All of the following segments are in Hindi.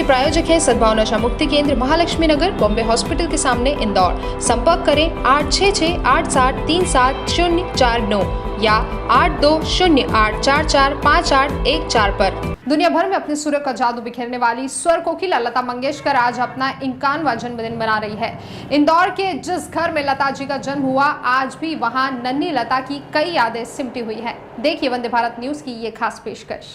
जिसके प्रायोजक है सद्भाव नशा मुक्ति केंद्र महालक्ष्मी नगर, बॉम्बे हॉस्पिटल के सामने, इंदौर। संपर्क करें 8668603049 या 8208445814 पर। दुनिया भर में अपने सुर का जादू बिखेरने वाली स्वर कोकिला लता मंगेशकर आज अपना 51वां जन्मदिन मना रही है। इंदौर के जिस घर में लता जी का जन्म हुआ, आज भी वहां नन्ही लता की कई यादें सिमटी हुई है। देखिए वंदे भारत न्यूज की ये खास पेशकश।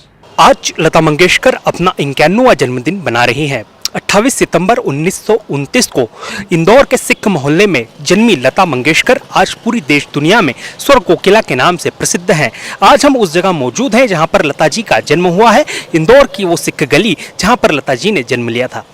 आज लता मंगेशकर अपना 51वां जन्मदिन मना रही हैं। 28 सितंबर 1929 को इंदौर के सिख मोहल्ले में जन्मी लता मंगेशकर आज पूरी देश दुनिया में स्वर कोकिला के नाम से प्रसिद्ध हैं। आज हम उस जगह मौजूद हैं जहां पर लता जी का जन्म हुआ है, इंदौर की वो सिख गली जहां पर लता जी ने जन्म लिया था।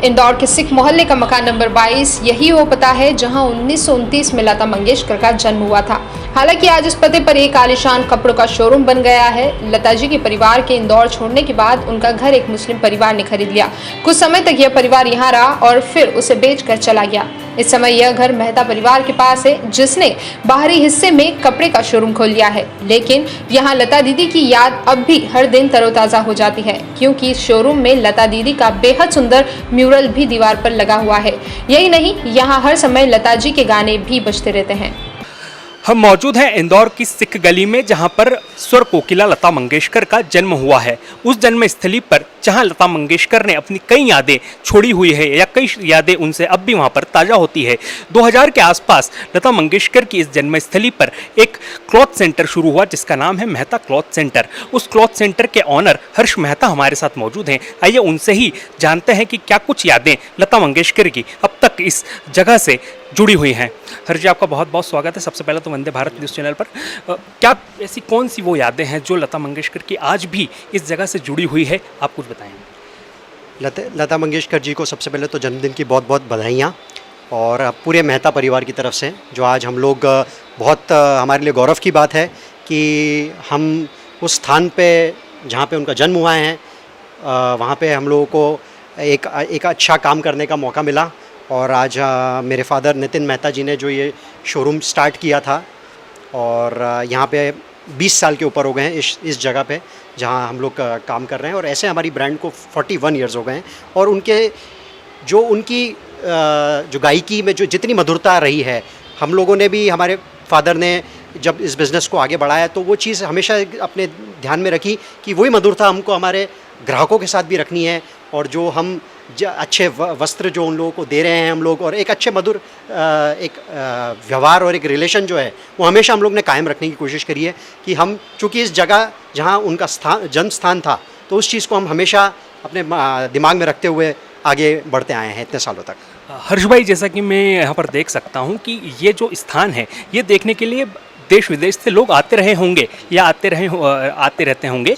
इंदौर के सिख मोहल्ले का मकान नंबर 22 यही वो पता है जहां 1929 में लता मंगेशकर का जन्म हुआ था। हालांकि आज इस पते पर एक आलीशान कपड़ों का शोरूम बन गया है। लता जी के परिवार के इंदौर छोड़ने के बाद उनका घर एक मुस्लिम परिवार ने खरीद लिया। कुछ समय तक यह परिवार यहाँ रहा और फिर उसे बेचकर चला गया। इस समय यह घर मेहता परिवार के पास है, जिसने बाहरी हिस्से में कपड़े का शोरूम खोल लिया है। लेकिन यहाँ लता दीदी की याद अब भी हर दिन तरोताजा हो जाती है, क्योंकि इस शोरूम में लता दीदी का बेहद सुंदर म्यूरल भी दीवार पर लगा हुआ है। यही नहीं, यहाँ हर समय लता जी के गाने भी बजते रहते हैं। हम मौजूद हैं इंदौर की सिख गली में जहां पर स्वर कोकिला लता मंगेशकर का जन्म हुआ है। उस जन्म स्थली पर जहां लता मंगेशकर ने अपनी कई यादें छोड़ी हुई है या कई यादें उनसे अब भी वहां पर ताज़ा होती है। 2000 के आसपास लता मंगेशकर की इस जन्मस्थली पर एक क्लॉथ सेंटर शुरू हुआ जिसका नाम है मेहता क्लॉथ सेंटर। उस क्लॉथ सेंटर के ऑनर हर्ष मेहता हमारे साथ मौजूद हैं। आइए उनसे ही जानते हैं कि क्या कुछ यादें लता मंगेशकर की अब तक इस जगह से जुड़ी हुई हैं। हर्ष जी, आपका बहुत बहुत स्वागत है सबसे पहले तो वंदे भारत न्यूज़ चैनल पर। क्या ऐसी कौन सी वो यादें हैं जो लता मंगेशकर की आज भी इस जगह से जुड़ी हुई है, आप कुछ बताएं। लता मंगेशकर जी को सबसे पहले तो जन्मदिन की बहुत बहुत बधाइयाँ और पूरे मेहता परिवार की तरफ से, जो आज हम लोग बहुत हमारे लिए गौरव की बात है कि हम उस स्थान पे जहाँ पे उनका जन्म हुआ है वहाँ पे हम लोगों को एक अच्छा काम करने का मौका मिला। और आज मेरे फादर नितिन मेहता जी ने जो ये शोरूम स्टार्ट किया था और यहाँ पे 20 साल के ऊपर हो गए हैं इस जगह पे जहाँ हम लोग काम कर रहे हैं। और ऐसे हमारी ब्रांड को 41 इयर्स हो गए हैं। और उनकी जो गायकी में जो जितनी मधुरता रही है, हम लोगों ने भी, हमारे फादर ने जब इस बिज़नेस को आगे बढ़ाया तो वो चीज़ हमेशा अपने ध्यान में रखी कि वही मधुरता हमको हमारे ग्राहकों के साथ भी रखनी है। और जो हम अच्छे वस्त्र जो उन लोगों को दे रहे हैं हम लोग, और एक अच्छे मधुर एक व्यवहार और एक रिलेशन जो है वो हमेशा हम लोग ने कायम रखने की कोशिश करी है कि हम, चूँकि इस जगह जहाँ उनका जन्म स्थान था, तो उस चीज़ को हम हमेशा अपने दिमाग में रखते हुए आगे बढ़ते आए हैं इतने सालों तक। हर्ष भाई, जैसा कि मैं यहाँ पर देख सकता हूँ कि ये जो स्थान है ये देखने के लिए देश विदेश से लोग आते रहे होंगे या आते रहते होंगे,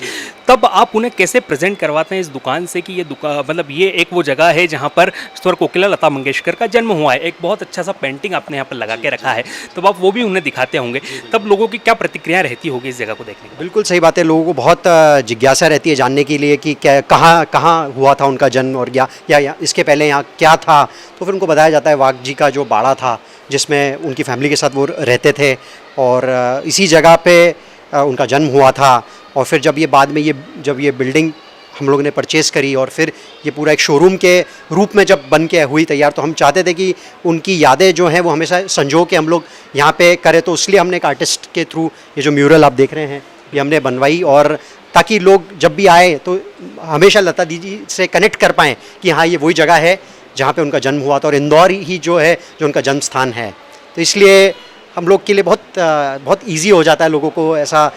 तब आप उन्हें कैसे प्रेजेंट करवाते हैं इस दुकान से कि ये दुकान, मतलब ये एक वो जगह है जहाँ पर स्वर कोकिला लता मंगेशकर का जन्म हुआ है। एक बहुत अच्छा सा पेंटिंग आपने यहाँ पर लगा के रखा है, तब आप वो भी उन्हें दिखाते होंगे, तब लोगों की क्या प्रतिक्रिया रहती होगी इस जगह को देखने की? बिल्कुल सही बात है, लोगों को बहुत जिज्ञासा रहती है जानने के लिए कि क्या कहाँ हुआ था उनका जन्म, और या इसके पहले यहाँ क्या था। तो फिर उनको बताया जाता है वाघ जी का जो बाड़ा था जिसमें उनकी फैमिली के साथ वो रहते थे और इसी जगह पे उनका जन्म हुआ था। और फिर जब ये बाद में जब ये बिल्डिंग हम लोग ने परचेज़ करी और फिर ये पूरा एक शोरूम के रूप में जब बन के हुई तैयार, तो हम चाहते थे कि उनकी यादें जो हैं वो हमेशा संजो के हम लोग यहाँ पे करें। तो इसलिए हमने एक आर्टिस्ट के थ्रू ये जो म्यूरल आप देख रहे हैं ये हमने बनवाई, और ताकि लोग जब भी आए तो हमेशा लता दीदी से कनेक्ट कर पाएँ कि हाँ ये वही जगह है जहाँ पे उनका जन्म हुआ था और इंदौर ही जो है जो उनका जन्म स्थान है। तो इसलिए हम लोग के लिए बहुत ईजी हो जाता है लोगों को ऐसा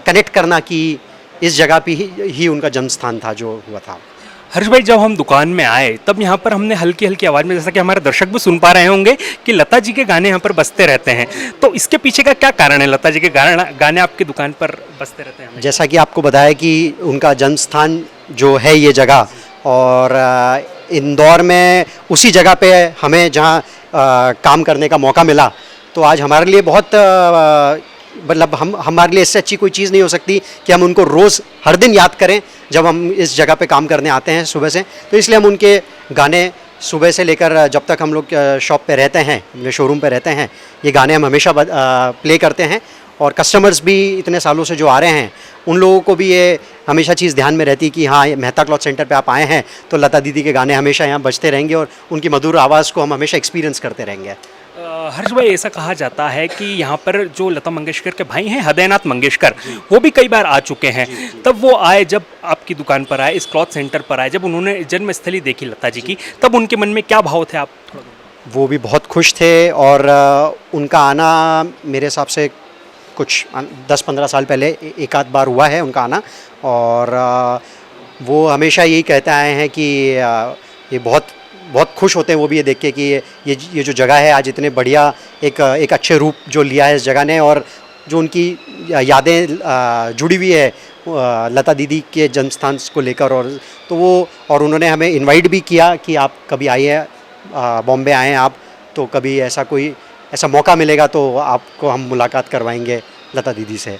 कनेक्ट करना कि इस जगह पे ही उनका जन्म स्थान था जो हुआ था। हर्ष भाई, जब हम दुकान में आए तब यहाँ पर हमने हल्की हल्की आवाज़ में, जैसा कि हमारे दर्शक भी सुन पा रहे होंगे, कि लता जी के गाने यहाँ पर बजते रहते हैं। तो इसके पीछे का क्या कारण है? लता जी के गाने आपकी दुकान पर बजते रहते हैं? जैसा कि आपको बताया कि उनका जन्म स्थान जो है ये जगह, और इंदौर में उसी जगह पे हमें जहाँ काम करने का मौका मिला, तो आज हमारे लिए बहुत मतलब हमारे लिए इससे अच्छी कोई चीज़ नहीं हो सकती कि हम उनको रोज़ हर दिन याद करें जब हम इस जगह पे काम करने आते हैं सुबह से। तो इसलिए हम उनके गाने सुबह से लेकर जब तक हम लोग शॉप पे रहते हैं, अपने शोरूम पे रहते हैं, ये गाने हम हमेशा प्ले करते हैं। और कस्टमर्स भी इतने सालों से जो आ रहे हैं, उन लोगों को भी ये हमेशा चीज़ ध्यान में रहती है कि हाँ, ये मेहता क्लॉथ सेंटर पे आप आए हैं तो लता दीदी के गाने हमेशा यहाँ बजते रहेंगे और उनकी मधुर आवाज़ को हम हमेशा एक्सपीरियंस करते रहेंगे। हर्ष भाई, ऐसा कहा जाता है कि यहाँ पर जो लता मंगेशकर के भाई हैं हृदयनाथ मंगेशकर, वो भी कई बार आ चुके हैं। तब वो आए, जब आपकी दुकान पर आए, इस क्लॉथ सेंटर पर आए, जब उन्होंने जन्मस्थली देखी लता जी की, तब उनके मन में क्या भाव थे? आप वो भी बहुत खुश थे और उनका आना मेरे हिसाब से कुछ 10-15 साल पहले एक आध बार हुआ है उनका आना। और वो हमेशा यही कहते आए हैं कि ये बहुत बहुत खुश होते हैं वो भी ये देख के कि ये जो जगह है आज इतने बढ़िया एक अच्छे रूप जो लिया है इस जगह ने, और जो उनकी यादें जुड़ी हुई है लता दीदी के जन्म स्थान को लेकर। और तो वो और उन्होंने हमें इनवाइट भी किया कि आप कभी आइए, बॉम्बे आएँ आप, तो कभी ऐसा मौका मिलेगा तो आपको हम मुलाकात करवाएंगे लता दीदी से।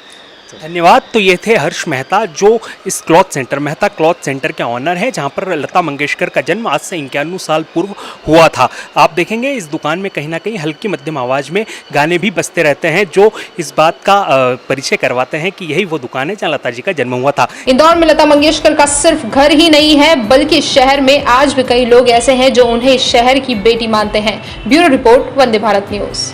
धन्यवाद। तो ये थे हर्ष मेहता, जो इस cloth centre, Mehta cloth centre के ऑनर हैं, जहाँ पर लता मंगेशकर का जन्म आज से 51 साल पूर्व हुआ था। आप देखेंगे इस दुकान में कहीं ना कहीं हल्की मध्यम आवाज़ में गाने भी बजते रहते हैं, जो इस बात का परिचय करवाते हैं कि यही वो दुकान है जहाँ लता जी का जन्म हुआ था। इंदौर में लता मंगेशकर का सिर्फ घर ही नहीं है, बल्कि शहर में आज भी कई लोग ऐसे हैं जो उन्हें शहर की बेटी मानते हैं। Bureau report, Vande Bharat news.